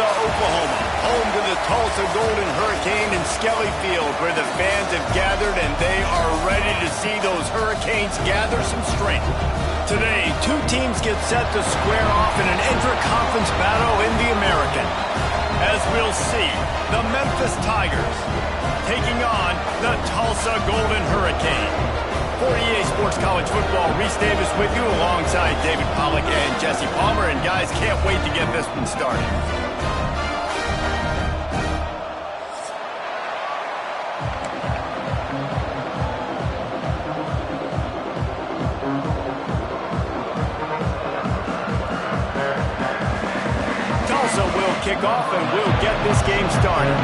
Tulsa, Oklahoma, home to the Tulsa Golden Hurricane in Skelly Field, where the fans have gathered and they are ready to see those Hurricanes gather some strength. Today, two teams get set to square off in an intra-conference battle in the American. As we'll see, the Memphis Tigers taking on the Tulsa Golden Hurricane. For EA Sports College Football, Reese Davis with you alongside David Pollack and Jesse Palmer. And guys, can't wait to get this one started. Tulsa will kick off and we'll get this game started.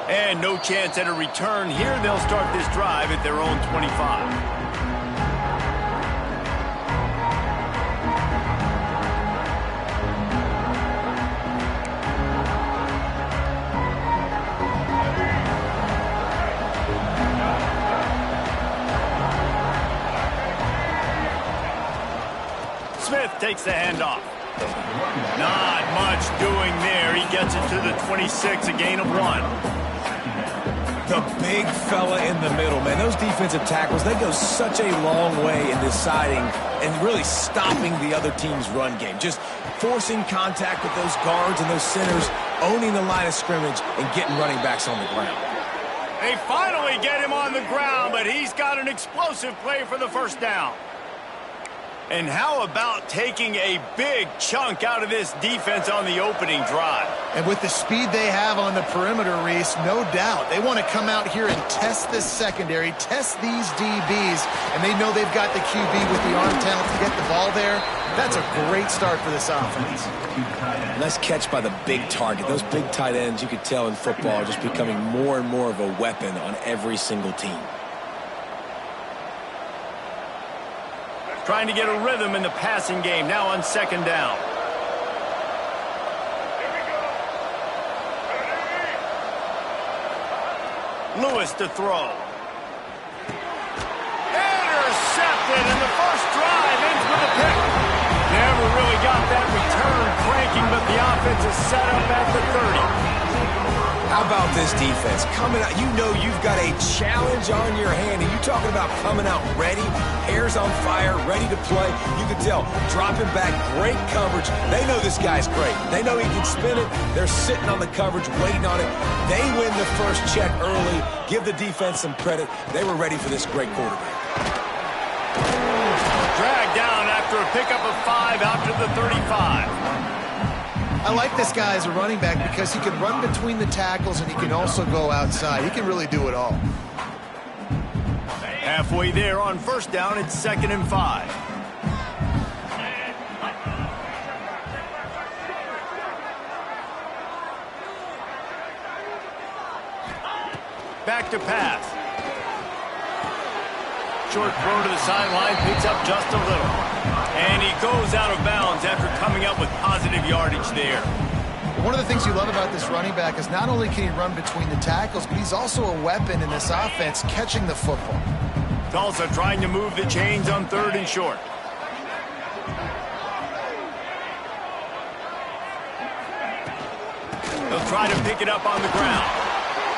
And no chance at a return here. They'll start this drive at their own 25. Smith takes the handoff. Not much doing there. He gets it to the 26, a gain of 1. The big fella in the middle, man. Those defensive tackles, they go such a long way in deciding and really stopping the other team's run game. Just forcing contact with those guards and those centers, owning the line of scrimmage, and getting running backs on the ground. They finally get him on the ground, but he's got an explosive play for the first down. And how about taking a big chunk out of this defense on the opening drive? And with the speed they have on the perimeter, Reese, no doubt. They want to come out here and test this secondary, test these DBs, and they know they've got the QB with the arm talent to get the ball there. That's a great start for this offense. Nice catch by the big target. Those big tight ends, you could tell in football, are just becoming more and more of a weapon on every single team. Trying to get a rhythm in the passing game, now on second down. Lewis to throw. Intercepted, and the first drive ends with a pick. Never really got that return cranking, but the offense is set up at the 30. How about this defense? Coming out, you know you've got a challenge on your hand, and you're talking about coming out ready, hairs on fire, ready to play. You can tell, dropping back, great coverage. They know this guy's great. They know he can spin it. They're sitting on the coverage, waiting on it. They win the first check early. Give the defense some credit. They were ready for this great quarterback. Dragged down after a pickup of 5 out to the 35. I like this guy as a running back because he can run between the tackles and he can also go outside. He can really do it all. Halfway there on first down, it's 2nd and 5. Back to pass. Short throw to the sideline, picks up just a little. And he goes out of bounds after coming up with positive yardage there. One of the things you love about this running back is not only can he run between the tackles, but he's also a weapon in this offense, catching the football. Tulsa trying to move the chains on 3rd and short. They'll try to pick it up on the ground.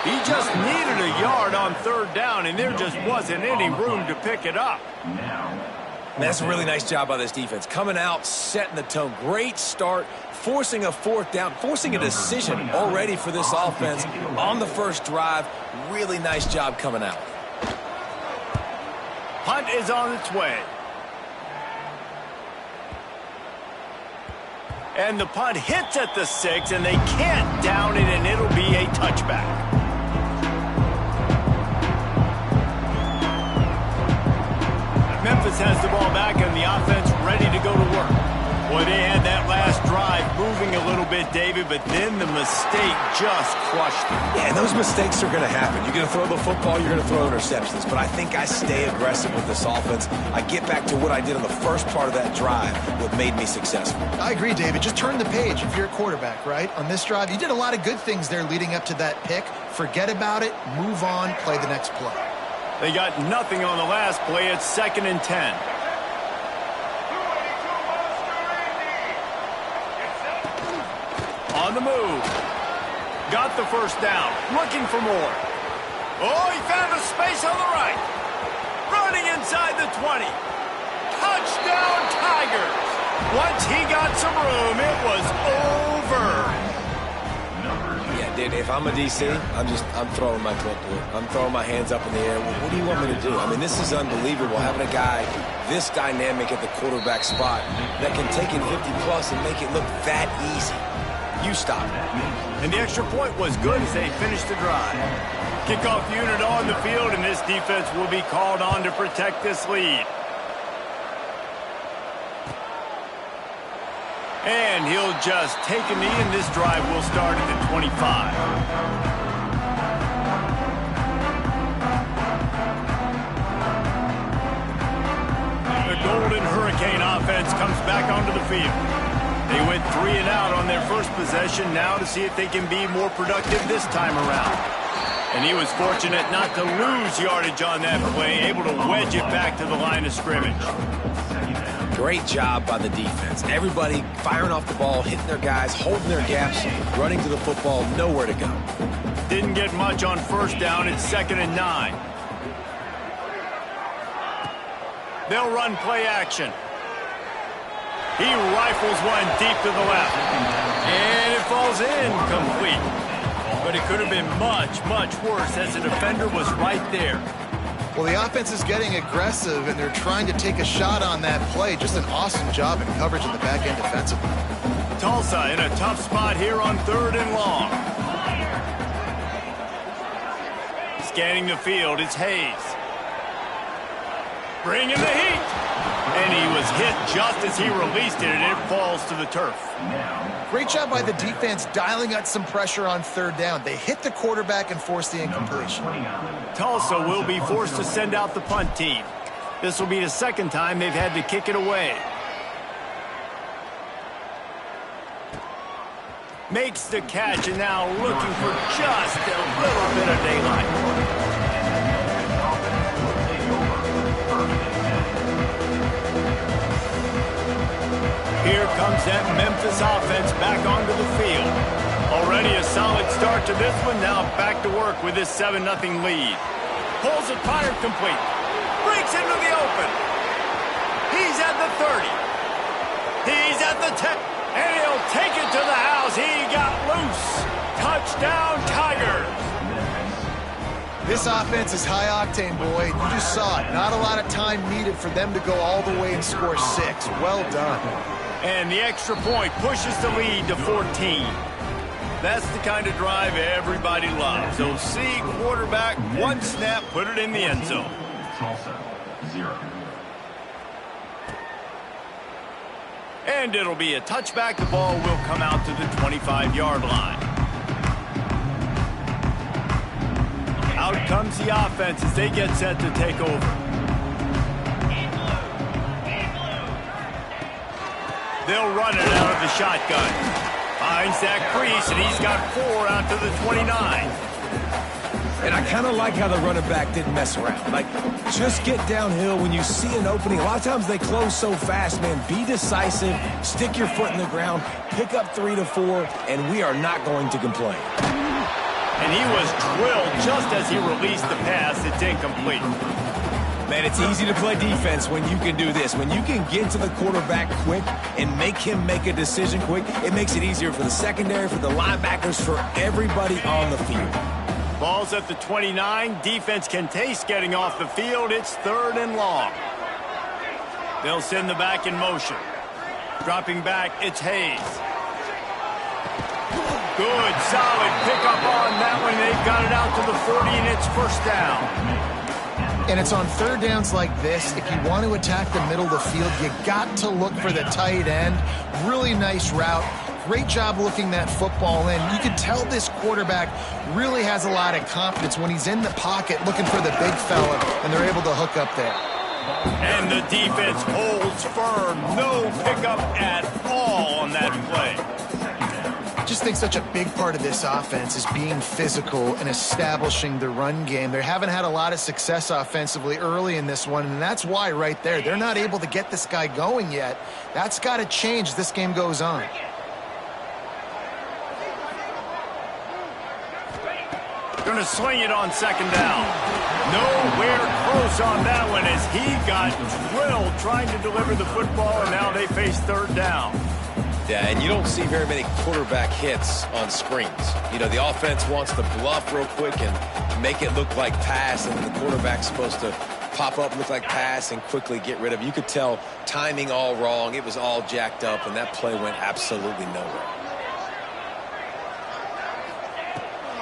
He just needed a yard on 3rd down, and there just wasn't any room to pick it up. That's a really nice job by this defense. Coming out, setting the tone. Great start, forcing a 4th down, forcing a decision already for this offense on the first drive. Really nice job coming out. Punt is on its way. And the punt hits at the 6, and they can't down it, and it'll be a touchback. Memphis has the ball back and the offense ready to go to work. Boy, they had that last drive moving a little bit, David, but then the mistake just crushed them. Yeah, and those mistakes are going to happen. You're going to throw the football, you're going to throw interceptions. But I think I stay aggressive with this offense. I get back to what I did on the first part of that drive, what made me successful. I agree, David. Just turn the page if you're a quarterback, right? On this drive, you did a lot of good things there leading up to that pick. Forget about it, move on, play the next play. They got nothing on the last play. It's 2nd and 10. On the move. Got the first down. Looking for more. Oh, he found a space on the right. Running inside the 20. Touchdown, Tigers. Once he got some room, it was over. Yeah, dude, if I'm a DC, I'm throwing my clipboard. I'm throwing my hands up in the air. Well, what do you want me to do? I mean, this is unbelievable, having a guy this dynamic at the quarterback spot that can take it 50-plus and make it look that easy. You stop it. And the extra point was good as they finished the drive. Kickoff unit on the field, and this defense will be called on to protect this lead. And he'll just take a knee, and this drive will start at the 25. The Golden Hurricane offense comes back onto the field. They went 3 and out on their first possession, now to see if they can be more productive this time around. And he was fortunate not to lose yardage on that play, able to wedge it back to the line of scrimmage. Great job by the defense. Everybody firing off the ball, hitting their guys, holding their gaps, running to the football, nowhere to go. Didn't get much on first down. It's 2nd and 9. They'll run play action. He rifles one deep to the left. And it falls incomplete. But it could have been much, much worse as the defender was right there. Well, the offense is getting aggressive, and they're trying to take a shot on that play. Just an awesome job in coverage in the back end defensively. Tulsa in a tough spot here on 3rd and long. Scanning the field, it's Hayes. Bringing the heat. And he was hit just as he released it, and it falls to the turf. Great job by the defense dialing out some pressure on 3rd down. They hit the quarterback and forced the incompletion. Tulsa will be forced to send out the punt team. This will be the 2nd time they've had to kick it away. Makes the catch, and now looking for just a little bit of daylight. Here comes that Memphis offense back onto the field. Already a solid start to this one. Now back to work with this 7-0 lead. Pulls it, fired complete. Breaks into the open. He's at the 30. He's at the 10. And he'll take it to the house. He got loose. Touchdown, Tigers. This offense is high octane, boy. You just saw it. Not a lot of time needed for them to go all the way and score 6. Well done. And the extra point pushes the lead to 14. That's the kind of drive everybody loves. So see quarterback, one snap, put it in the end zone. TULSA, 0. And it'll be a touchback. The ball will come out to the 25-yard line. Out comes the offense as they get set to take over. They'll run it out of the shotgun. Finds that crease, and he's got 4 out to the 29. And I kind of like how the running back didn't mess around. Like, just get downhill when you see an opening. A lot of times they close so fast, man. Be decisive, stick your foot in the ground, pick up 3 to 4, and we are not going to complain. And he was drilled just as he released the pass. It's incomplete. Man, it's easy to play defense when you can do this. When you can get to the quarterback quick and make him make a decision quick, it makes it easier for the secondary, for the linebackers, for everybody on the field. Ball's at the 29. Defense can taste getting off the field. It's 3rd and long. They'll send the back in motion. Dropping back, it's Hayes. Good, solid pickup on that one. They've got it out to the 40, and it's 1st down. And it's on 3rd downs like this. If you want to attack the middle of the field, you got to look for the tight end. Really nice route. Great job looking that football in. You can tell this quarterback really has a lot of confidence when he's in the pocket looking for the big fella, and they're able to hook up there. And the defense holds firm. No pickup at all on that play. just think such a big part of this offense is being physical and establishing the run game. They haven't had a lot of success offensively early in this one, and that's why right there, they're not able to get this guy going yet. That's got to change as this game goes on. Going to swing it on second down. Nowhere close on that one as he got drilled trying to deliver the football, and now they face third down. Yeah, and you don't see very many quarterback hits on screens. You know, the offense wants to bluff real quick and make it look like pass, and the quarterback's supposed to pop up, look like pass, and quickly get rid of it. You could tell timing all wrong. It was all jacked up, and that play went absolutely nowhere.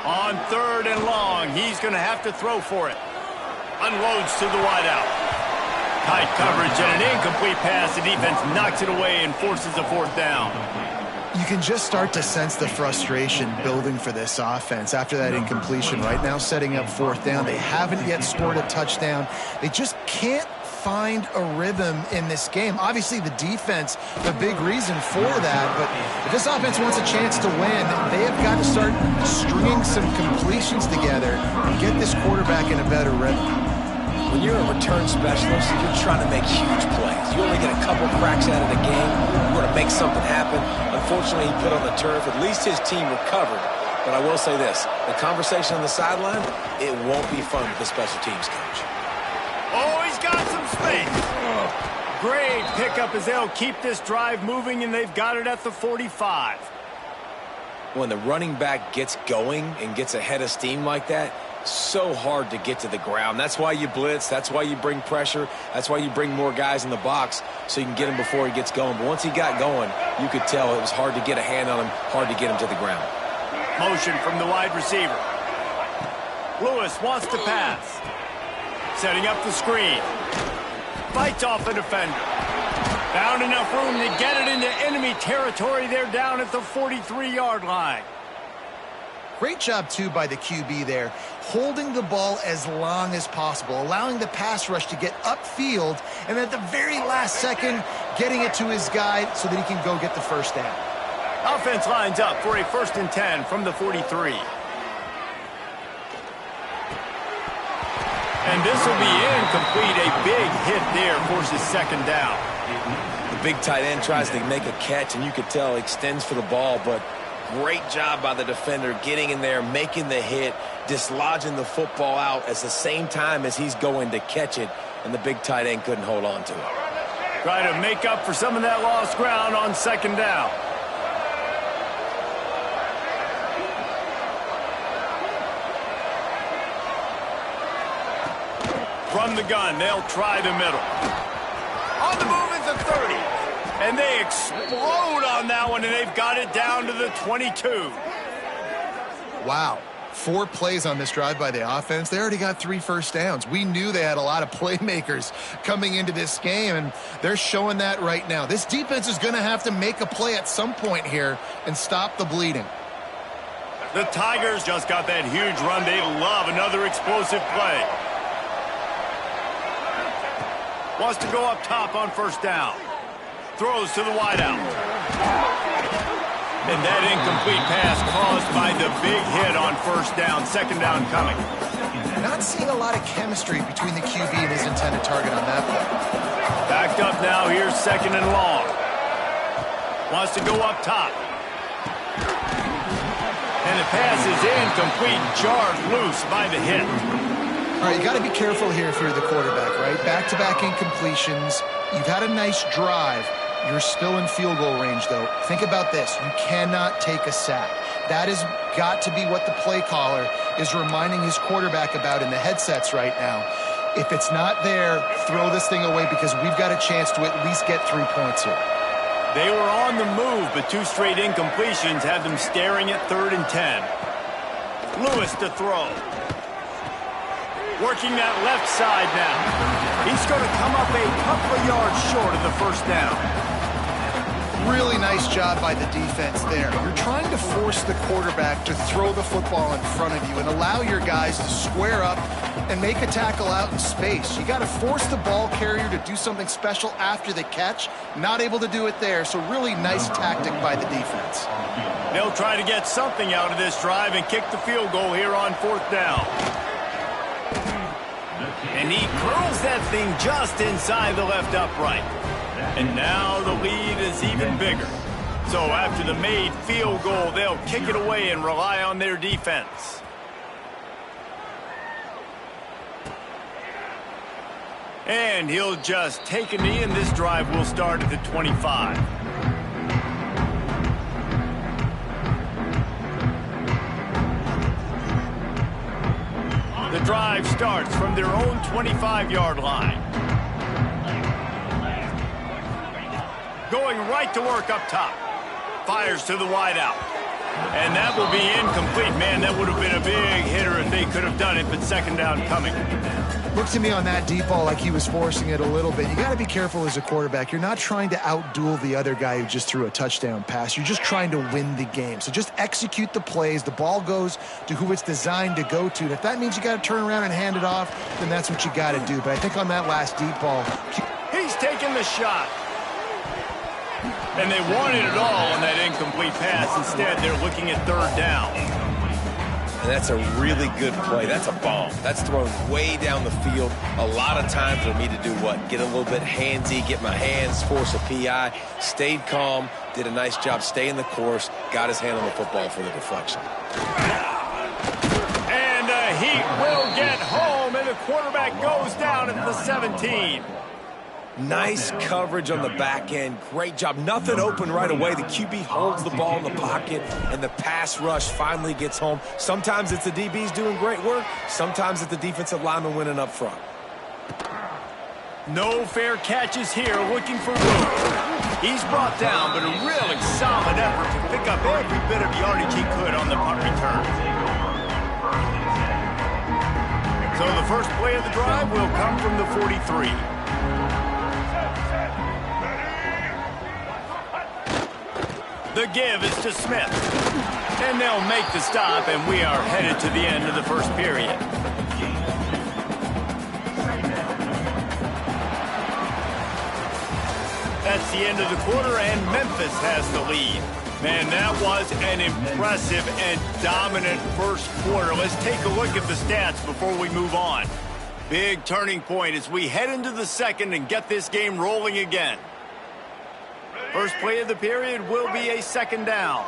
On third and long, he's going to have to throw for it. Unloads to the wideout. Tight coverage and an incomplete pass. The defense knocks it away and forces a fourth down. You can just start to sense the frustration building for this offense after that incompletion. Right now setting up fourth down. They haven't yet scored a touchdown. They just can't find a rhythm in this game. Obviously, the defense, the big reason for that, but if this offense wants a chance to win, they have got to start stringing some completions together and get this quarterback in a better rhythm. When you're a return specialist, you're trying to make huge plays. You only get a couple cracks out of the game. You want to make something happen. Unfortunately, he put on the turf. At least his team recovered. But I will say this, the conversation on the sideline, it won't be fun with the special teams coach. Oh, he's got some space. Great pickup as they'll keep this drive moving, and they've got it at the 45. When the running back gets going and gets ahead of steam like that, so hard to get to the ground. That's why you blitz. That's why you bring pressure. That's why you bring more guys in the box so you can get him before he gets going. But once he got going, you could tell it was hard to get a hand on him, hard to get him to the ground. Motion from the wide receiver. Lewis wants to pass. Setting up the screen. Fights off a defender. Found enough room to get it into enemy territory. They're down at the 43-yard line. Great job, too, by the QB there, holding the ball as long as possible, allowing the pass rush to get upfield, and at the very last second, getting it to his guy so that he can go get the first down. Offense lines up for a 1st and 10 from the 43. And this will be incomplete. A big hit there forces second down. The big tight end tries to make a catch, and you could tell extends for the ball, but great job by the defender getting in there, making the hit, dislodging the football out at the same time as he's going to catch it, and the big tight end couldn't hold on to it. Try to make up for some of that lost ground on second down. From the gun, they'll try the middle. On the move at the 30. And they explode on that one, and they've got it down to the 22. Wow. 4 plays on this drive by the offense. They already got 3 first downs. We knew they had a lot of playmakers coming into this game, and they're showing that right now. This defense is going to have to make a play at some point here and stop the bleeding. The Tigers just got that huge run. They love another explosive play. Wants to go up top on first down. Throws to the wideout. And that incomplete pass caused by the big hit on first down. Second down coming. Not seeing a lot of chemistry between the QB and his intended target on that play. Backed up now. Here's second and long. Wants to go up top. And the pass is incomplete. Jarred loose by the hit. All right, you got to be careful here if you're the quarterback, right? Back-to-back incompletions. You've had a nice drive. You're still in field goal range, though. Think about this. You cannot take a sack. That has got to be what the play caller is reminding his quarterback about in the headsets right now. If it's not there, throw this thing away because we've got a chance to at least get 3 points here. They were on the move, but 2 straight incompletions had them staring at 3rd and 10. Lewis to throw. Working that left side now. He's going to come up a couple of yards short of the first down. Really nice job by the defense there. You're trying to force the quarterback to throw the football in front of you and allow your guys to square up and make a tackle out in space. You got to force the ball carrier to do something special after the catch. Not able to do it there, so really nice tactic by the defense. They'll try to get something out of this drive and kick the field goal here on 4th down. And he curls that thing just inside the left upright. And now the lead is even bigger. So after the made field goal, they'll kick it away and rely on their defense. And he'll just take a knee, and this drive will start at the 25. The drive starts from their own 25-yard line. Going right to work up top. Fires to the wideout. And that will be incomplete. Man, that would have been a big hitter if they could have done it, but 2nd down coming. Looks to me on that deep ball like he was forcing it a little bit. You got to be careful as a quarterback. You're not trying to outduel the other guy who just threw a touchdown pass. You're just trying to win the game. So just execute the plays. The ball goes to who it's designed to go to. And if that means you got to turn around and hand it off, then that's what you got to do. But I think on that last deep ball, he's taking the shot. And they wanted it all on that incomplete pass. Instead, they're looking at 3rd down. And that's a really good play. That's a bomb. That's thrown way down the field. A lot of time for me to do what? Get a little bit handsy, get my hands, force a PI. Stayed calm, did a nice job staying the course, got his hand on the football for the deflection. And he will get home, and the quarterback goes down at the 17. Nice coverage on the back end. Great job. Nothing open right away. The QB holds the ball in the pocket, and the pass rush finally gets home. Sometimes it's the DBs doing great work. Sometimes it's the defensive lineman winning up front. No fair catches here, looking for room. He's brought down, but a really solid effort to pick up every bit of yardage he could on the punt return. So the first play of the drive will come from the 43. The give is to Smith. And they'll make the stop, and we are headed to the end of the first period. That's the end of the quarter, and Memphis has the lead. Man, that was an impressive and dominant first quarter. Let's take a look at the stats before we move on. Big turning point as we head into the second and get this game rolling again. First play of the period will be a 2nd down.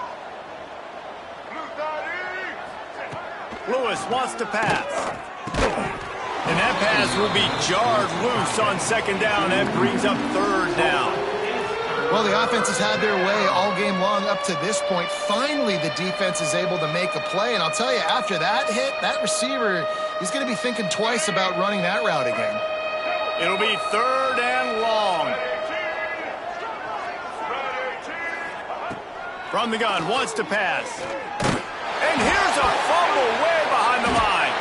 Lewis wants to pass. And that pass will be jarred loose on 2nd down. That brings up 3rd down. well, the offense has had their way all game long up to this point. Finally, the defense is able to make a play. And I'll tell you, after that hit, that receiver, he's going to be thinking twice about running that route again. It'll be 3rd and long. From the gun, wants to pass. And here's a fumble way behind the line.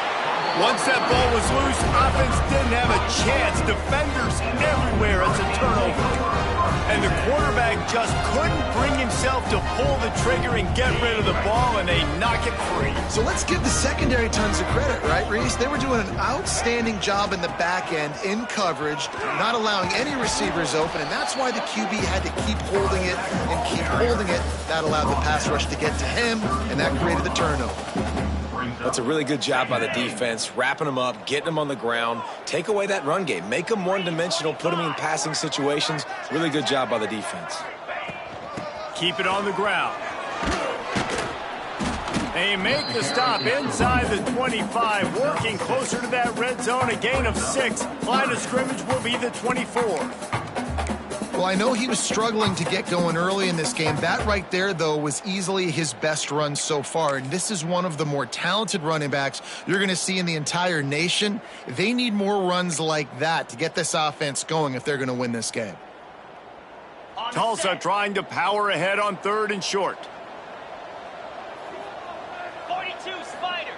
Once that ball was loose, offense didn't have a chance. Defenders everywhere. It's a turnover. And the quarterback just couldn't bring himself to pull the trigger and get rid of the ball, and they knock it free. So let's give the secondary tons of credit, right, Reese? They were doing an outstanding job in the back end, in coverage, not allowing any receivers open, and that's why the QB had to keep holding it and keep holding it. That allowed the pass rush to get to him, and that created the turnover. That's a really good job by the defense, wrapping them up, getting them on the ground, take away that run game, make them one-dimensional, put them in passing situations. Really good job by the defense. Keep it on the ground. They make the stop inside the 25, working closer to that red zone, a gain of 6. Line of scrimmage will be the 24. Well, I know he was struggling to get going early in this game. That right there, though, was easily his best run so far. And this is one of the more talented running backs you're going to see in the entire nation. They need more runs like that to get this offense going if they're going to win this game. Tulsa trying to power ahead on 3rd and short. 42, Spider.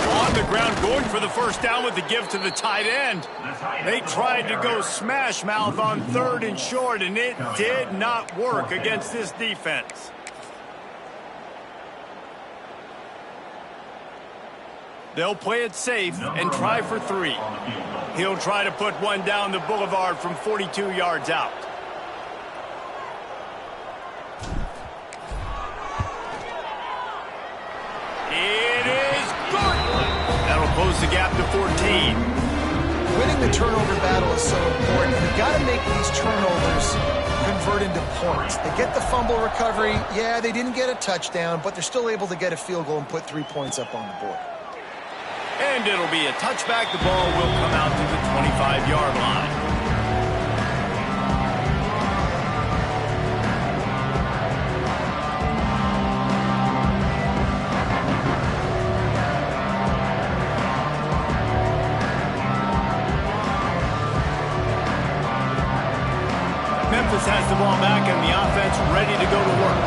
On the ground going for the first down with the give to the tight end. They tried to go smash mouth on 3rd and short, and it did not work against this defense. They'll play it safe and try for 3. He'll try to put one down the boulevard from 42 yards out. It is good. That'll close the gap to 14. Winning the turnover battle is so important. You've got to make these turnovers convert into points. They get the fumble recovery. Yeah, they didn't get a touchdown, but they're still able to get a field goal and put 3 points up on the board. And it'll be a touchback. The ball will come out to the 25-yard line. Memphis has the ball back and the offense ready to go to work.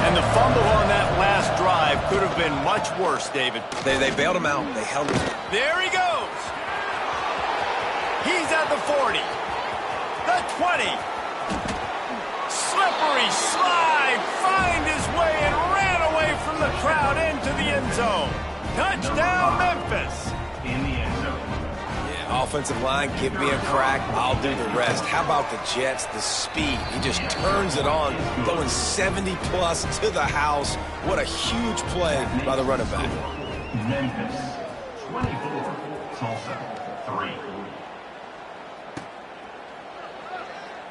And the fumble on that last drive could have been much worse, David. They bailed him out. They held him. There he goes. He's at the 40. The 20. Slippery slide. Find his way and ran away from the crowd into the end zone. Touchdown, Memphis. In the end zone. Offensive line, give me a crack, I'll do the rest. How about the Jets, the speed? He just turns it on, going 70-plus to the house. What a huge play by the running back. Memphis 24, Tulsa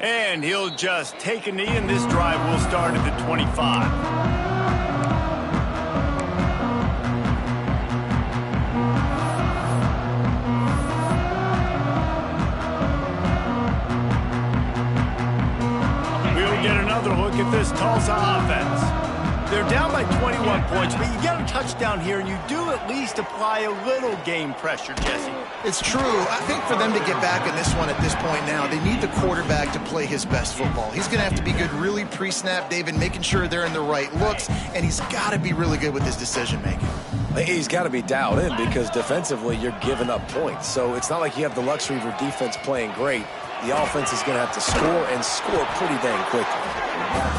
3. And he'll just take a knee, and this drive will start at the 25. Look at this Tulsa offense. They're down by 21 points, but you get a touchdown here, and you do at least apply a little game pressure, Jesse. It's true. I think for them to get back in this one at this point now, they need the quarterback to play his best football. He's going to have to be good really pre-snap, David, making sure they're in the right looks, and he's got to be really good with his decision-making. He's got to be dialed in because defensively you're giving up points. So it's not like you have the luxury of your defense playing great. The offense is going to have to score and score pretty dang quickly.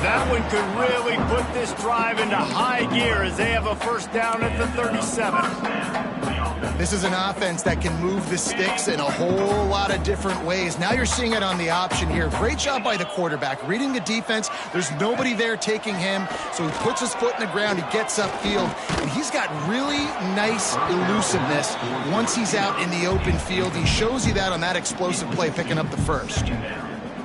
That one could really put this drive into high gear as they have a first down at the 37. This is an offense that can move the sticks in a whole lot of different ways. Now you're seeing it on the option here. Great job by the quarterback. Reading the defense, there's nobody there taking him, so he puts his foot in the ground, he gets upfield, and he's got really nice elusiveness once he's out in the open field. He shows you that on that explosive play, picking up the first.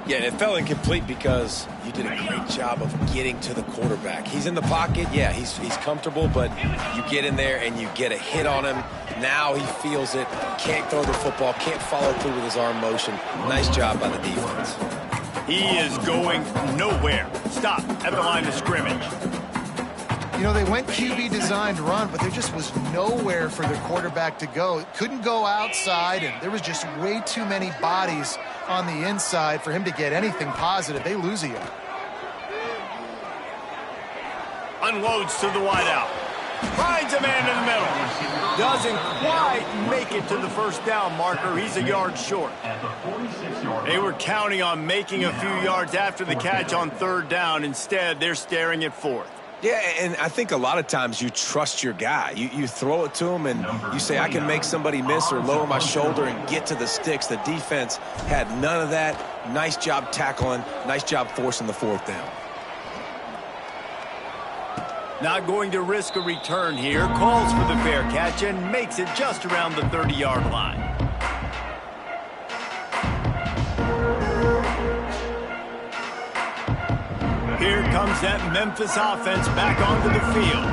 Yeah, and it fell incomplete because you did a great job of getting to the quarterback. He's in the pocket. Yeah, he's comfortable, but you get in there and you get a hit on him. Now he feels it. Can't throw the football. Can't follow through with his arm motion. Nice job by the defense. He is going nowhere. Stop at the line of scrimmage. You know, they went QB designed run, but there just was nowhere for the quarterback to go. Couldn't go outside, and there was just way too many bodies on the inside for him to get anything positive. They lose a yard. Unloads to the wideout. Finds a man in the middle. Doesn't quite make it to the first down marker. He's a yard short. They were counting on making a few yards after the catch on third down. Instead, they're staring at fourth. Yeah, and I think a lot of times you trust your guy. You throw it to him and you say, I can make somebody miss or lower my shoulder and get to the sticks. The defense had none of that. Nice job tackling. Nice job forcing the fourth down. Not going to risk a return here. Calls for the fair catch and makes it just around the 30-yard line. Here comes that Memphis offense back onto the field.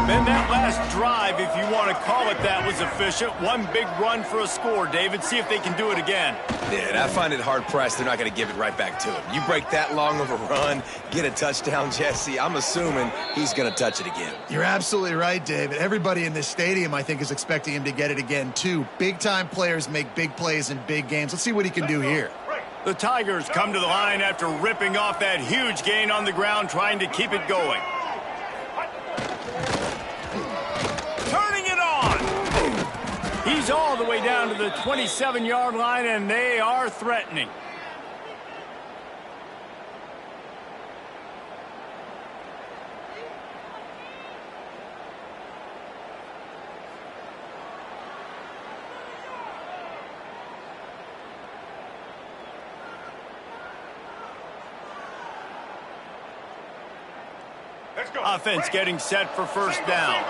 Man, that last drive, if you want to call it that, was efficient. One big run for a score, David. See if they can do it again. Yeah, and I find it hard-pressed. They're not going to give it right back to him. You break that long of a run, get a touchdown, Jesse, I'm assuming he's going to touch it again. You're absolutely right, David. Everybody in this stadium, I think, is expecting him to get it again, too. Big-time players make big plays in big games. Let's see what he can do here. The Tigers come to the line after ripping off that huge gain on the ground, trying to keep it going. Turning it on. He's all the way down to the 27-yard line, and they are threatening. Offense getting set for first down.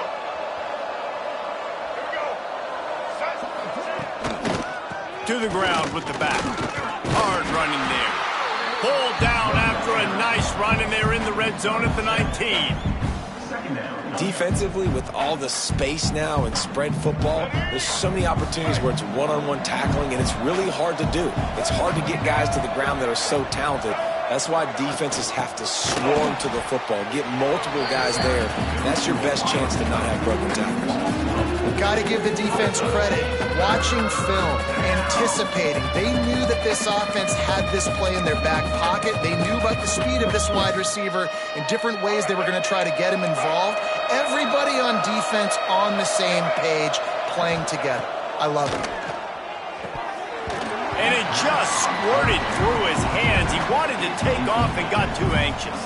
To the ground with the back. Hard running there. Pulled down after a nice run, and they're in the red zone at the 19. Defensively, with all the space now and spread football, there's so many opportunities where it's one-on-one tackling, and it's really hard to do. It's hard to get guys to the ground that are so talented. That's why defenses have to swarm to the football, get multiple guys there. That's your best chance to not have broken tackles. Got to give the defense credit. Watching film, anticipating. They knew that this offense had this play in their back pocket. They knew about the speed of this wide receiver and different ways they were going to try to get him involved. Everybody on defense on the same page, playing together. I love it. And it just squirted through his hands. He wanted to take off and got too anxious.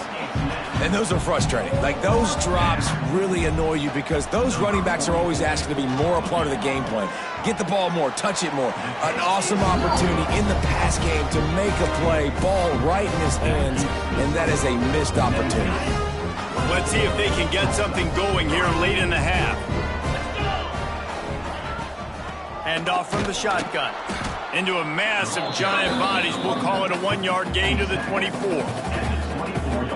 And those are frustrating. Like, those drops really annoy you because those running backs are always asking to be more a part of the game plan. Get the ball more, touch it more. An awesome opportunity in the pass game to make a play, ball right in his hands, and that is a missed opportunity. Let's see if they can get something going here late in the half. Hand off from the shotgun. Into a mass of giant bodies. We'll call it a 1-yard gain to the 24.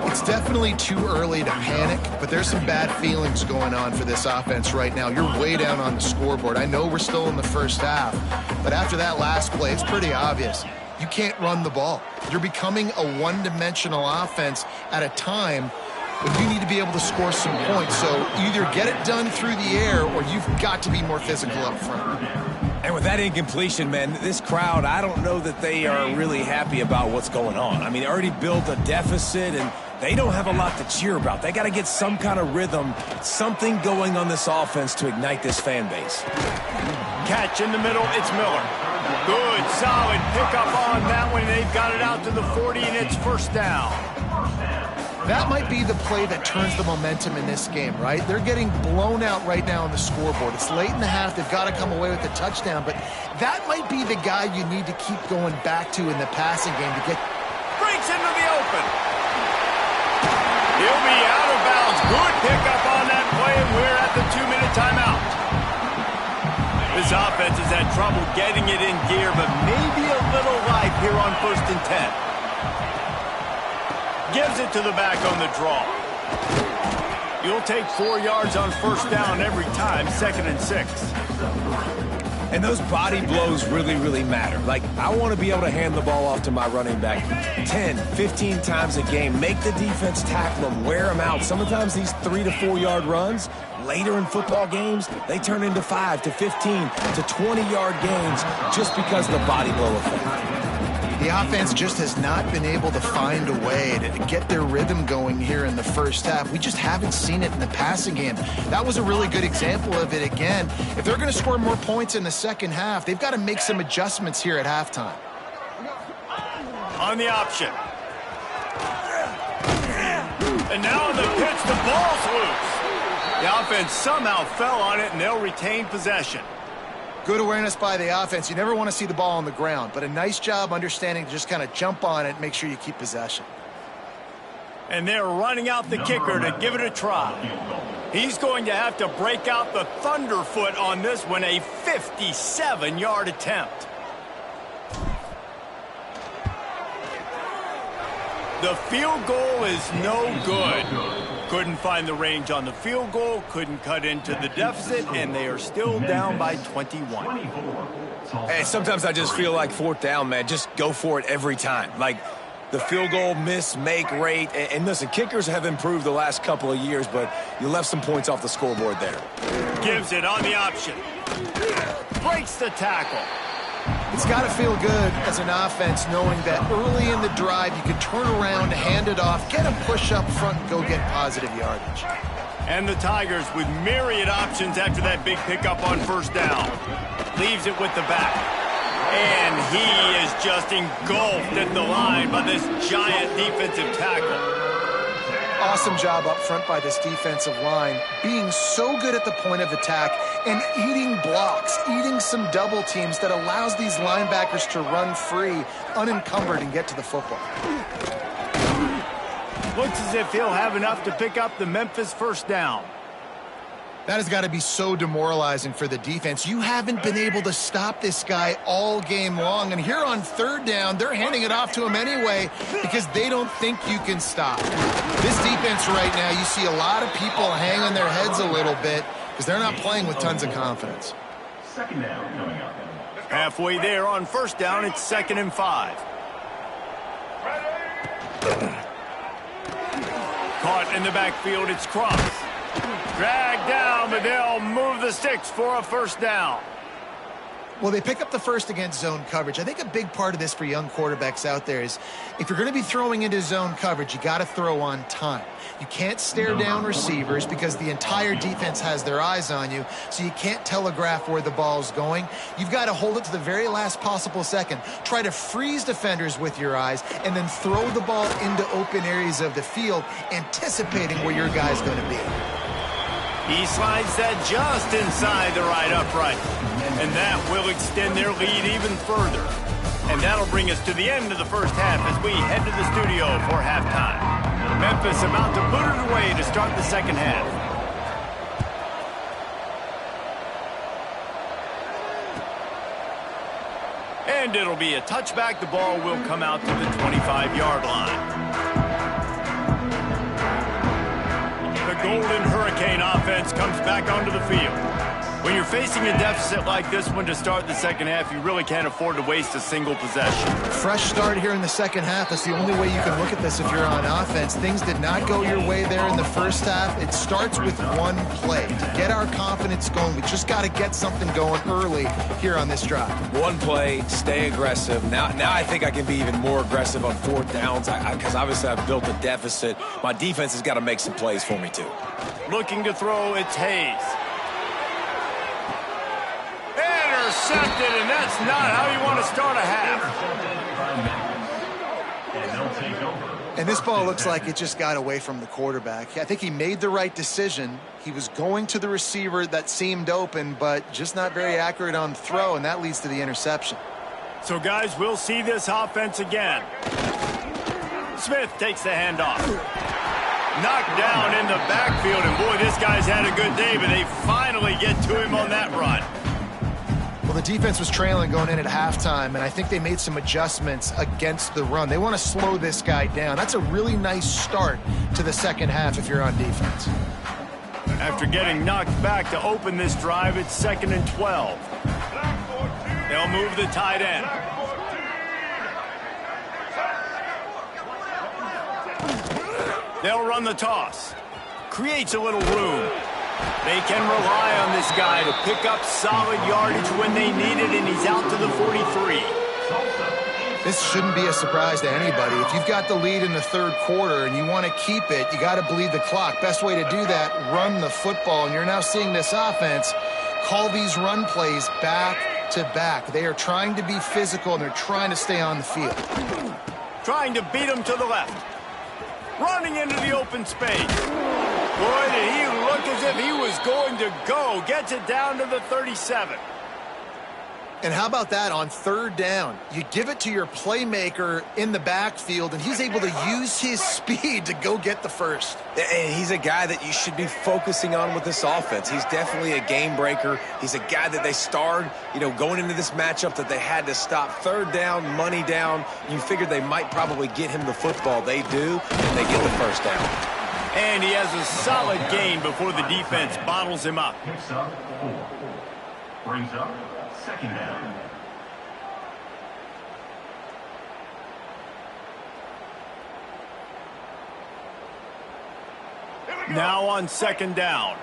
It's definitely too early to panic, but there's some bad feelings going on for this offense right now. You're way down on the scoreboard. I know we're still in the first half, but after that last play, it's pretty obvious. You can't run the ball. You're becoming a one-dimensional offense at a time when you need to be able to score some points. So either get it done through the air or you've got to be more physical up front. And with that incompletion, man, this crowd, I don't know that they are really happy about what's going on. I mean, they already built a deficit, and they don't have a lot to cheer about. They got to get some kind of rhythm, something going on this offense to ignite this fan base. Catch in the middle, it's Miller. Good, solid pickup on that one. They've got it out to the 40, and it's first down. That might be the play that turns the momentum in this game, right? They're getting blown out right now on the scoreboard. It's late in the half. They've got to come away with a touchdown, but that might be the guy you need to keep going back to in the passing game to get... Breaks into the open. He'll be out of bounds. Good pickup on that play, and we're at the 2-minute timeout. This offense has had trouble getting it in gear, but maybe a little life here on 1st and 10. Gives it to the back on the draw. You'll take 4 yards on first down every time, 2nd and 6. And those body blows really, really matter. Like, I want to be able to hand the ball off to my running back 10, 15 times a game. Make the defense tackle them, wear them out. Sometimes these 3 to 4 yard runs, later in football games, they turn into 5 to 15 to 20-yard gains just because of the body blow effect. The offense just has not been able to find a way to get their rhythm going here in the first half. We just haven't seen it in the passing game. That was a really good example of it again. If they're going to score more points in the second half, they've got to make some adjustments here at halftime. On the option. And now on the pitch, the ball's loose. The offense somehow fell on it, and they'll retain possession. Good awareness by the offense. You never want to see the ball on the ground, but a nice job understanding to just kind of jump on it and make sure you keep possession. And they're running out the kicker to give it a try. He's going to have to break out the thunderfoot on this one, a 57-yard attempt. The field goal is no good. Couldn't find the range on the field goal, couldn't cut into the deficit, and they are still down by 21. Hey, sometimes I just feel like 4th down, man. Just go for it every time. Like, the field goal miss-make rate. And listen, kickers have improved the last couple of years, but you left some points off the scoreboard there. Gives it on the option. Breaks the tackle. It's got to feel good as an offense knowing that early in the drive you can turn around, hand it off, get a push up front, and go get positive yardage. And the Tigers with myriad options after that big pickup on first down. Leaves it with the back. And he is just engulfed at the line by this giant defensive tackle. Awesome job up front by this defensive line, being so good at the point of attack and eating blocks, eating some double teams that allows these linebackers to run free, unencumbered, and get to the football. Looks as if he'll have enough to pick up the Memphis first down. That has got to be so demoralizing for the defense. You haven't been able to stop this guy all game long. And here on third down, they're handing it off to him anyway because they don't think you can stop. This defense right now, you see a lot of people hanging their heads a little bit because they're not playing with tons of confidence. Second down coming up. Halfway there on first down, it's 2nd and 5. Caught in the backfield, it's Cross. Dragged down, but they'll move the sticks for a first down. Well, they pick up the first against zone coverage. I think a big part of this for young quarterbacks out there is if you're going to be throwing into zone coverage, you got to throw on time. You can't stare down receivers because the entire defense has their eyes on you, so you can't telegraph where the ball's going. You've got to hold it to the very last possible second. Try to freeze defenders with your eyes and then throw the ball into open areas of the field, anticipating where your guy's going to be. He slides that just inside the right upright. And that will extend their lead even further. And that'll bring us to the end of the first half as we head to the studio for halftime. Memphis about to put it away to start the second half. And it'll be a touchback. The ball will come out to the 25-yard line. The Golden Hurricane offense comes back onto the field. When you're facing a deficit like this one to start the second half, you really can't afford to waste a single possession. Fresh start here in the second half. That's the only way you can look at this if you're on offense. Things did not go your way there in the first half. It starts with one play. To get our confidence going, we just got to get something going early here on this drive. One play, stay aggressive. Now I think I can be even more aggressive on fourth downs because obviously I've built a deficit. My defense has got to make some plays for me too. Looking to throw, it's Hayes. Intercepted, and that's not how you want to start a half. And this ball looks like it just got away from the quarterback. I think he made the right decision. He was going to the receiver that seemed open, but just not very accurate on throw, and that leads to the interception. So, guys, we'll see this offense again. Smith takes the handoff. Knocked down in the backfield, and boy, this guy's had a good day, but they finally get to him on that run. Well, the defense was trailing going in at halftime, and I think they made some adjustments against the run. They want to slow this guy down. That's a really nice start to the second half if you're on defense. After getting knocked back to open this drive, it's 2nd and 12. They'll move the tight end. They'll run the toss. Creates a little room. They can rely on this guy to pick up solid yardage when they need it, and he's out to the 43. This shouldn't be a surprise to anybody. If you've got the lead in the third quarter and you want to keep it, you got to bleed the clock. Best way to do that, run the football. And you're now seeing this offense call these run plays back to back. They are trying to be physical, and they're trying to stay on the field. Trying to beat him to the left. Running into the open space. Boy, did he look as if he was going to go. Gets it down to the 37. And how about that on third down? You give it to your playmaker in the backfield, and he's able to use his speed to go get the first. And he's a guy that you should be focusing on with this offense. He's definitely a game breaker. He's a guy that they starred, going into this matchup that they had to stop. Third down, money down. You figured they might probably get him the football. They do, and they get the first down. And he has a solid gain before the defense bottles him up. Picks up 4. Brings up 2nd down. Now on 2nd down.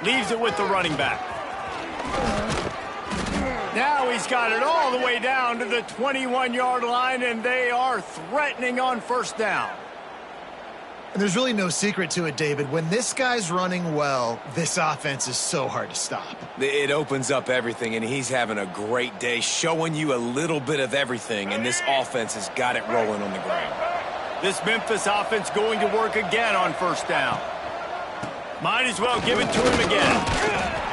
Leaves it with the running back. Now he's got it all the way down to the 21-yard line, and they are threatening on first down. And there's really no secret to it, David. When this guy's running well, this offense is so hard to stop. It opens up everything, and he's having a great day, showing you a little bit of everything, and this offense has got it rolling on the ground. This Memphis offense going to work again on first down. Might as well give it to him again.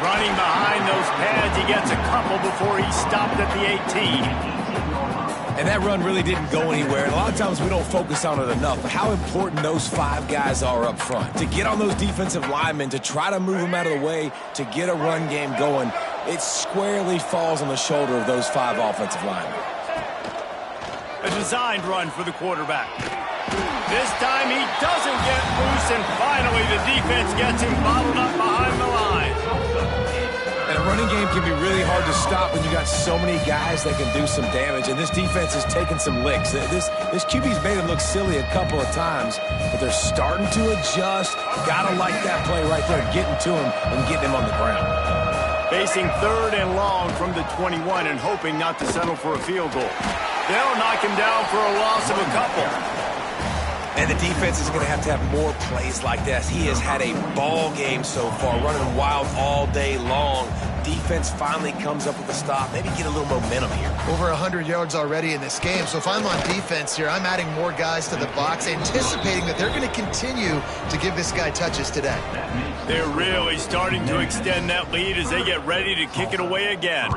Running behind those pads, he gets a couple before he's stopped at the 18. And that run really didn't go anywhere. And a lot of times we don't focus on it enough. But how important those 5 guys are up front. To get on those defensive linemen, to try to move them out of the way, to get a run game going, it squarely falls on the shoulder of those 5 offensive linemen. A designed run for the quarterback. This time he doesn't get loose, and finally the defense gets him bottled up behind the line. And a running game can be really hard to stop when you got so many guys that can do some damage, and this defense is taking some licks. This QB's made him look silly a couple of times, but they're starting to adjust. Gotta like that play right there, getting to him and getting him on the ground. Facing 3rd and long from the 21 and hoping not to settle for a field goal. They'll knock him down for a loss of a couple. And the defense is going to have more plays like this. He has had a ball game so far, running wild all day long. Defense finally comes up with a stop. Maybe get a little momentum here. Over 100 yards already in this game. So if I'm on defense here, I'm adding more guys to the box, anticipating that they're going to continue to give this guy touches today. They're really starting to extend that lead as they get ready to kick it away again.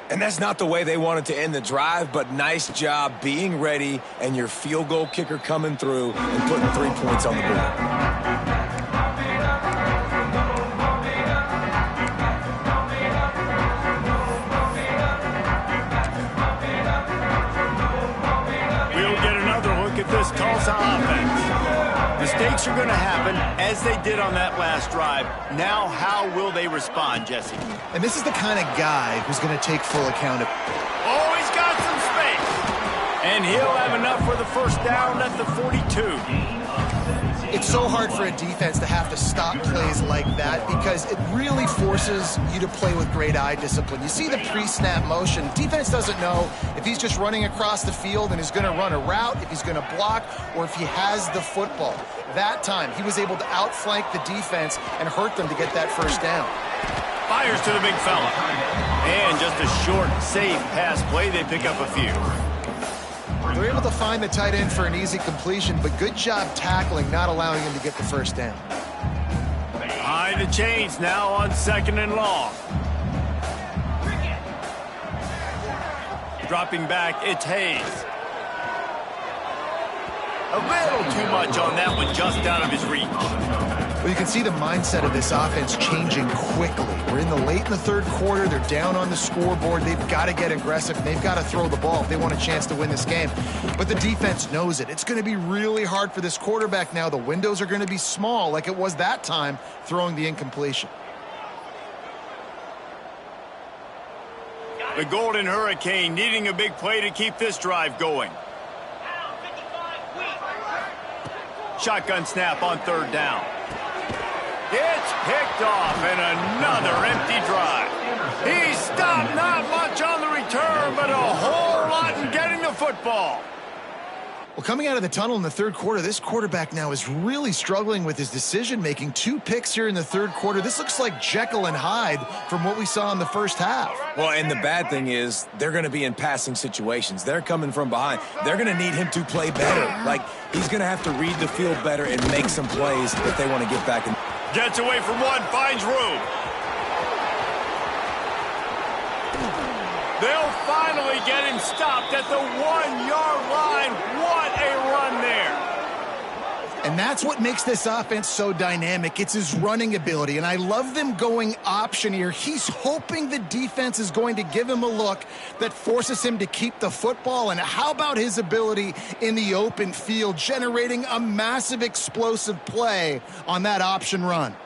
And that's not the way they wanted to end the drive, but nice job being ready and your field goal kicker coming through and putting 3 points on the board. We'll get another look at this Tulsa offense. Mistakes are going to happen, as they did on that last drive. Now, how will they respond, Jesse? And this is the kind of guy who's going to take full account of. Oh, he's got some space. And he'll have enough for the first down at the 42. It's so hard for a defense to have to stop plays like that because it really forces you to play with great eye discipline. You see the pre-snap motion. Defense doesn't know if he's just running across the field and is going to run a route, if he's going to block, or if he has the football. That time, he was able to outflank the defense and hurt them to get that first down. Fires to the big fella. And just a short, safe pass play. They pick up a few. They're able to find the tight end for an easy completion, but good job tackling, not allowing him to get the first down. Behind the chains now on 2nd and long. Dropping back, it's Hayes. A little too much on that one, just out of his reach. Well, you can see the mindset of this offense changing quickly. We're in the late in the 3rd quarter. They're down on the scoreboard. They've got to get aggressive. They've got to throw the ball if they want a chance to win this game. But the defense knows it. It's going to be really hard for this quarterback now. The windows are going to be small like it was that time throwing the incompletion. The Golden Hurricane needing a big play to keep this drive going. Shotgun snap on 3rd down. It's picked off and another empty drive. He stopped not much on the return, but a whole lot in getting the football. Well, coming out of the tunnel in the 3rd quarter, this quarterback now is really struggling with his decision-making. 2 picks here in the 3rd quarter. This looks like Jekyll and Hyde from what we saw in the first half. Well, and the bad thing is they're going to be in passing situations. They're coming from behind. They're going to need him to play better. Like, he's going to have to read the field better and make some plays if they want to get back in. Gets away from one, finds room. They'll finally get him stopped at the 1-yard line. What a run there. And that's what makes this offense so dynamic. It's his running ability, and I love them going option here. He's hoping the defense is going to give him a look that forces him to keep the football. And how about his ability in the open field, generating a massive explosive play on that option run?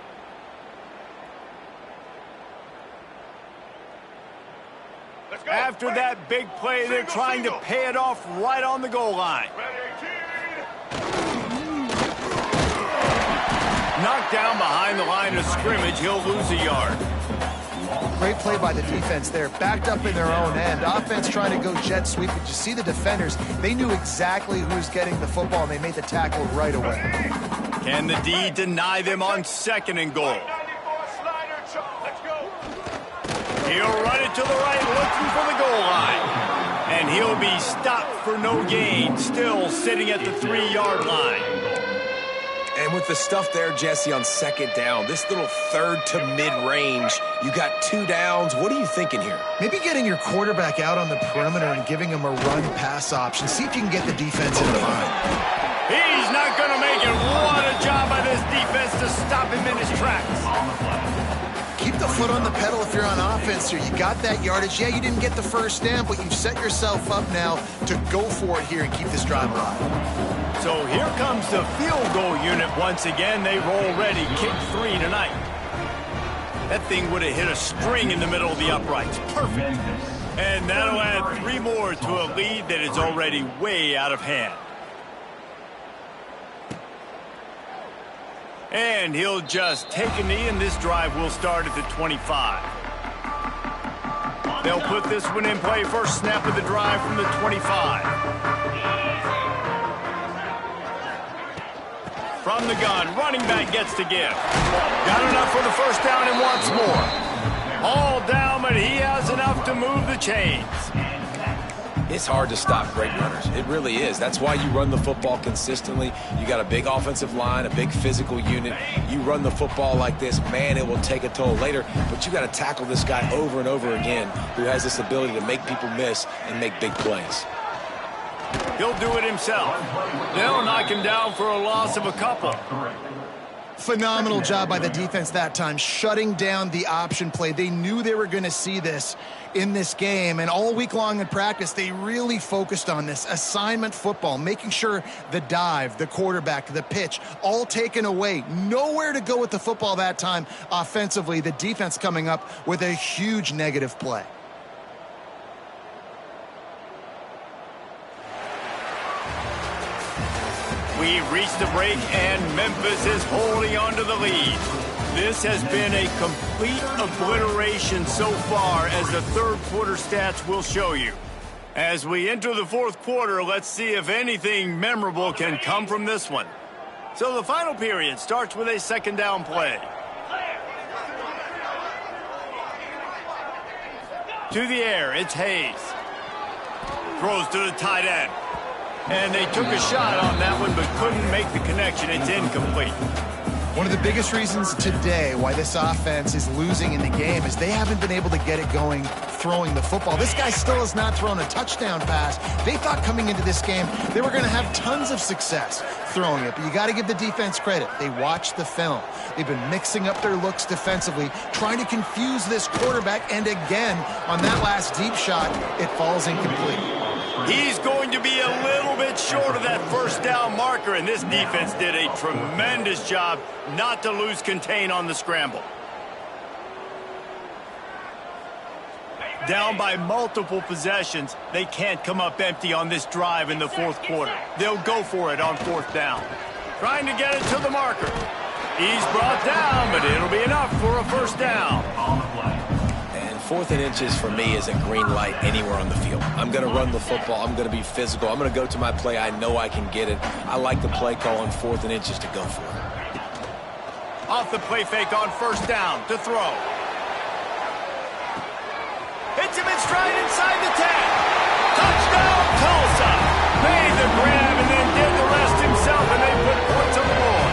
After that big play, they're trying to pay it off right on the goal line. Knocked down behind the line of scrimmage, he'll lose a yard. Great play by the defense there. Backed up in their own end. Offense trying to go jet sweep. But you see the defenders, they knew exactly who was getting the football, and they made the tackle right away. Can the D deny them on 2nd and goal? He'll run it to the right, looking for the goal line. And he'll be stopped for no gain, still sitting at the 3-yard line. And with the stuff there, Jesse, on 2nd down, this little 3rd to mid-range, you got 2 downs. What are you thinking here? Maybe getting your quarterback out on the perimeter and giving him a run-pass option. See if you can get the defense in line. He's not going to make it. What a job by this defense to stop him in his tracks. Keep the foot on the pedal if you're on offense here. You got that yardage. Yeah, you didn't get the first down, but you've set yourself up now to go for it here and keep this drive alive. So here comes the field goal unit once again. They've already kicked 3 tonight. That thing would have hit a string in the middle of the uprights. Perfect. And that'll add 3 more to a lead that is already way out of hand. And he'll just take a knee, and this drive will start at the 25. They'll put this one in play. First snap of the drive from the 25. From the gun, running back gets to give. Got enough for the first down and wants more. All down, but he has enough to move the chains. It's hard to stop great runners. It really is. That's why you run the football consistently. You got a big offensive line, a big physical unit. You run the football like this, man, it will take a toll later. But you got to tackle this guy over and over again who has this ability to make people miss and make big plays. He'll do it himself. They'll knock him down for a loss of a couple. Phenomenal job by the defense that time, shutting down the option play. They knew they were going to see this in this game, and all week long in practice, they really focused on this assignment football, making sure the dive, the quarterback, the pitch, all taken away. Nowhere to go with the football that time offensively. The defense coming up with a huge negative play. We've reached the break, and Memphis is holding on to the lead. This has been a complete obliteration so far, as the 3rd quarter stats will show you. As we enter the 4th quarter, let's see if anything memorable can come from this one. So the final period starts with a 2nd down play. To the air, it's Hayes. Throws to the tight end. And they took a shot on that one, but couldn't make the connection. It's incomplete. One of the biggest reasons today why this offense is losing in the game is they haven't been able to get it going throwing the football. This guy still has not thrown a touchdown pass. They thought coming into this game they were going to have tons of success throwing it, but you got to give the defense credit. They watched the film. They've been mixing up their looks defensively, trying to confuse this quarterback, and again, on that last deep shot, it falls incomplete. He's going to be a little bit short of that first down marker, and this defense did a tremendous job not to lose contain on the scramble. Down by multiple possessions, they can't come up empty on this drive in the 4th quarter. They'll go for it on 4th down. Trying to get it to the marker. He's brought down, but it'll be enough for a first down. 4th and inches for me is a green light anywhere on the field. I'm going to run the football. I'm going to be physical. I'm going to go to my play. I know I can get it. I like the play call on 4th and inches to go for it. Off the play fake on 1st down to throw. Hits him in stride inside the 10. Touchdown, Tulsa. Made the grab and then did the rest himself, and they put points on the board.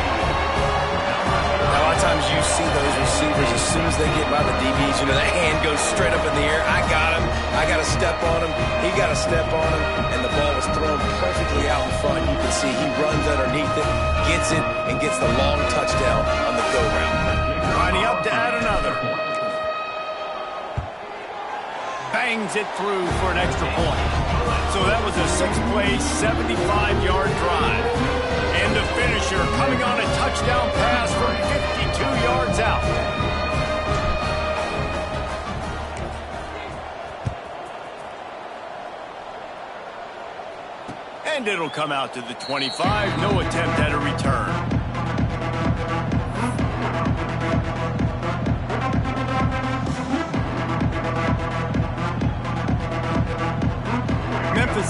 A lot of times you see those receivers, as soon as they get by the DBs, you know, that hand goes straight up in the air. I got him. I got to step on him. He got to step on him. And the ball was thrown perfectly out in front. You can see he runs underneath it, gets it, and gets the long touchdown on the go route. Lining up to add another. Bangs it through for an extra point. So that was a 6-play, 75-yard drive. And the finisher coming on a touchdown pass from 52 yards out. And it'll come out to the 25. No attempt at a return.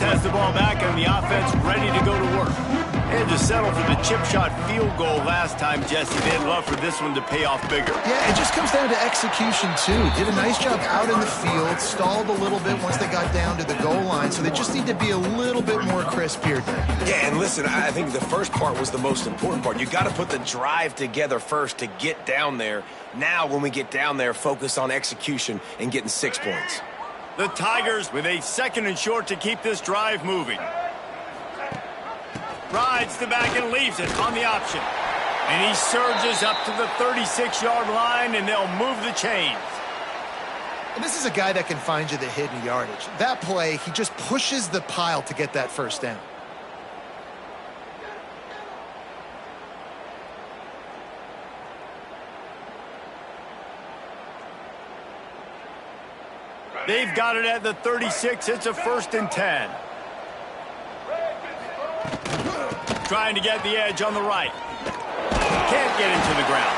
has the ball back and the offense ready to go to work. They had to settle for the chip shot field goal last time, Jesse. They'd love for this one to pay off bigger. Yeah, it just comes down to execution, too. Did a nice job out in the field, stalled a little bit once they got down to the goal line, so they just need to be a little bit more crisp here, Dan. Yeah, and listen, I think the first part was the most important part. You got to put the drive together first to get down there. Now, when we get down there, focus on execution and getting 6 points. The Tigers with a 2nd and short to keep this drive moving. Rides the back and leaves it on the option. And he surges up to the 36-yard line, and they'll move the chains. And this is a guy that can find you the hidden yardage. That play, he just pushes the pile to get that first down. They've got it at the 36. It's a 1st and 10. Trying to get the edge on the right. Can't get into the ground.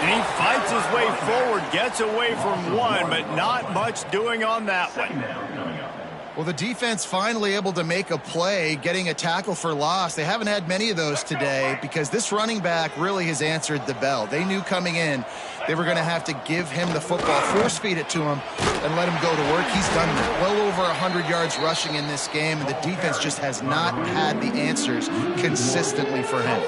And he fights his way forward, gets away from one, but not much doing on that one. Well, the defense finally able to make a play, getting a tackle for loss. They haven't had many of those today because this running back really has answered the bell. They knew coming in they were going to have to give him the football, force feed it to him, and let him go to work. He's done that. Well over 100 yards rushing in this game, and the defense just has not had the answers consistently for him.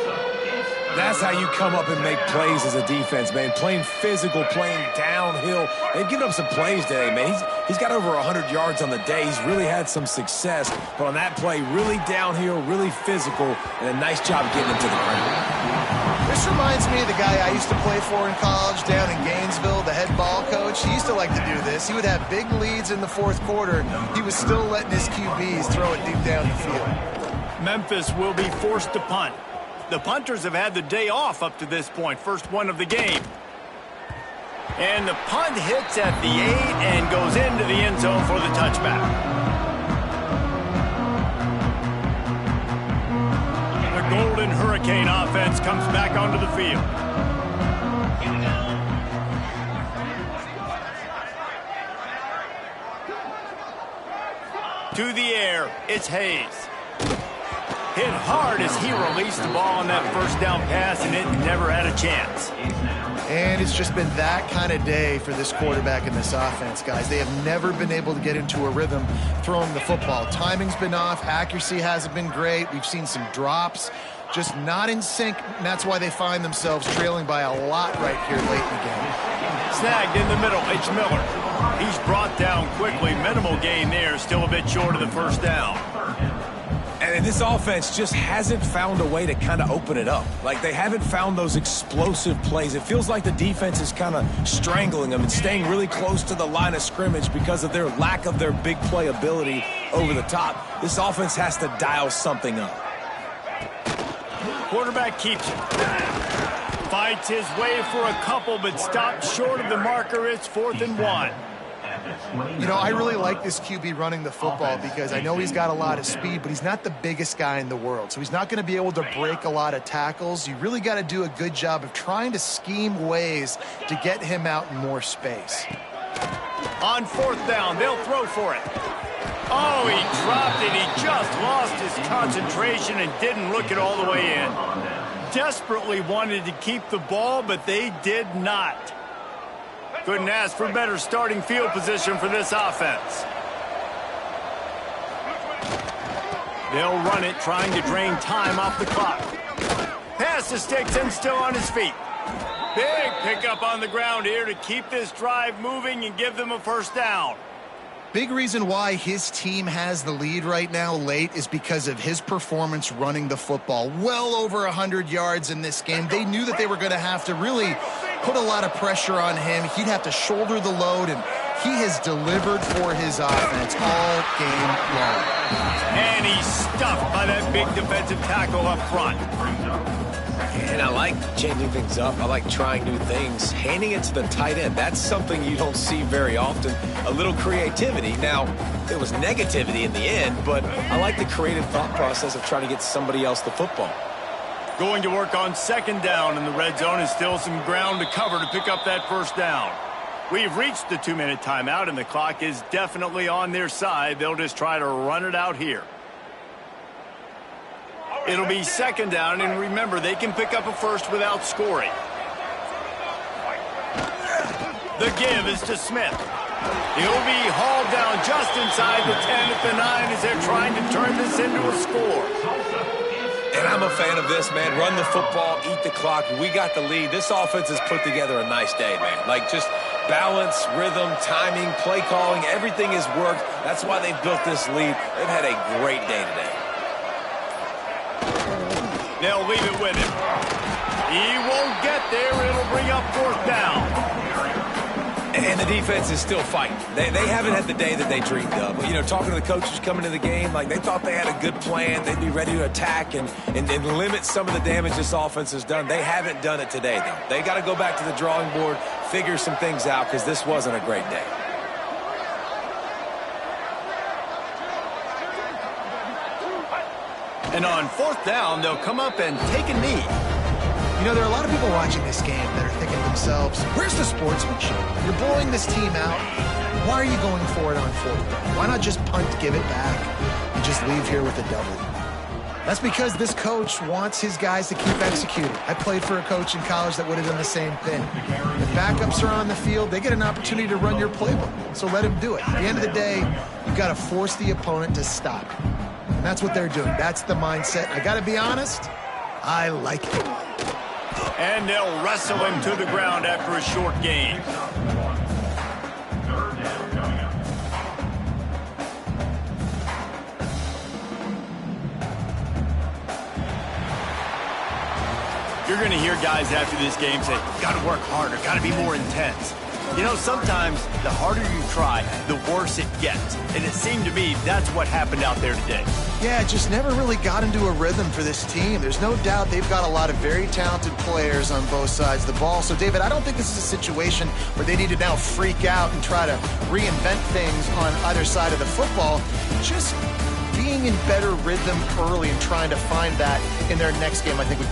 That's how you come up and make plays as a defense, man. Playing physical, playing downhill. They've given up some plays today, man. He's got over 100 yards on the day. He's really had some success. But on that play, really downhill, really physical, and a nice job getting him to the ground. This reminds me of the guy I used to play for in college down in Gainesville, the head ball coach. He used to like to do this. He would have big leads in the 4th quarter. He was still letting his QBs throw it deep down the field. Memphis will be forced to punt. The punters have had the day off up to this point, first one of the game. And the punt hits at the 8 and goes into the end zone for the touchback. The Golden Hurricane offense comes back onto the field. To the air, it's Hayes. Hit hard as he released the ball on that first down pass, and it never had a chance. And it's just been that kind of day for this quarterback and this offense, guys. They have never been able to get into a rhythm throwing the football. Timing's been off. Accuracy hasn't been great. We've seen some drops. Just not in sync, and that's why they find themselves trailing by a lot right here late in the game. Snagged in the middle, it's Miller. He's brought down quickly. Minimal gain there, still a bit short of the first down. And this offense just hasn't found a way to kind of open it up. Like, they haven't found those explosive plays. It feels like the defense is kind of strangling them and staying really close to the line of scrimmage because of their lack of their big play ability over the top. This offense has to dial something up. Quarterback keeps it. Fights his way for a couple, but stops short of the marker. It's 4th and 1. You know, I really like this QB running the football because I know he's got a lot of speed, but he's not the biggest guy in the world. So he's not going to be able to break a lot of tackles. You really got to do a good job of trying to scheme ways to get him out in more space. On 4th down, they'll throw for it. Oh, he dropped it. He just lost his concentration and didn't look it all the way in. Desperately wanted to keep the ball, but they did not. Couldn't ask for better starting field position for this offense. They'll run it, trying to drain time off the clock. Pass to Stigson, still on his feet. Big pickup on the ground here to keep this drive moving and give them a first down. Big reason why his team has the lead right now late is because of his performance running the football. Well over 100 yards in this game. They knew that they were going to have to really put a lot of pressure on him. He'd have to shoulder the load, and he has delivered for his offense all game long. And he's stuffed by that big defensive tackle up front. And I like changing things up. I like trying new things. Handing it to the tight end, that's something you don't see very often. A little creativity. Now, there was negativity in the end, but I like the creative thought process of trying to get somebody else the football. Going to work on 2nd down in the red zone, and still some ground to cover to pick up that first down. We've reached the 2-minute timeout, and the clock is definitely on their side. They'll just try to run it out here. It'll be second down, and remember, they can pick up a first without scoring. The give is to Smith. He'll be hauled down just inside the 10 at the 9 as they're trying to turn this into a score. And I'm a fan of this, man. Run the football, eat the clock. We got the lead. This offense has put together a nice day, man. Like, just balance, rhythm, timing, play calling, everything has worked. That's why they've built this lead. They've had a great day today. They'll leave it with him. He won't get there. It'll bring up fourth down. And the defense is still fighting. They haven't had the day that they dreamed of. You know, talking to the coaches coming to the game, like they thought they had a good plan. They'd be ready to attack and limit some of the damage this offense has done. They haven't done it today, though. They got to go back to the drawing board, figure some things out, because this wasn't a great day. And on fourth down, they'll come up and take a knee. You know, there are a lot of people watching this game that are thinking to themselves, where's the sportsmanship? You're blowing this team out. Why are you going for it on fourth down? Why not just punt, give it back, and just leave here with a W? That's because this coach wants his guys to keep executing. I played for a coach in college that would have done the same thing. The backups are on the field. They get an opportunity to run your playbook, so let them do it. At the end of the day, you've got to force the opponent to stop. And that's what they're doing. That's the mindset. I got to be honest, I like it. And they'll wrestle him to the ground after a short gain. You're going to hear guys after this game say, got to work harder, got to be more intense. You know, sometimes the harder you try, the worse it gets. And it seemed to me that's what happened out there today. Yeah, it just never really got into a rhythm for this team. There's no doubt they've got a lot of very talented players on both sides of the ball. So, David, I don't think this is a situation where they need to now freak out and try to reinvent things on either side of the football. Just being in better rhythm early and trying to find that in their next game, I think would go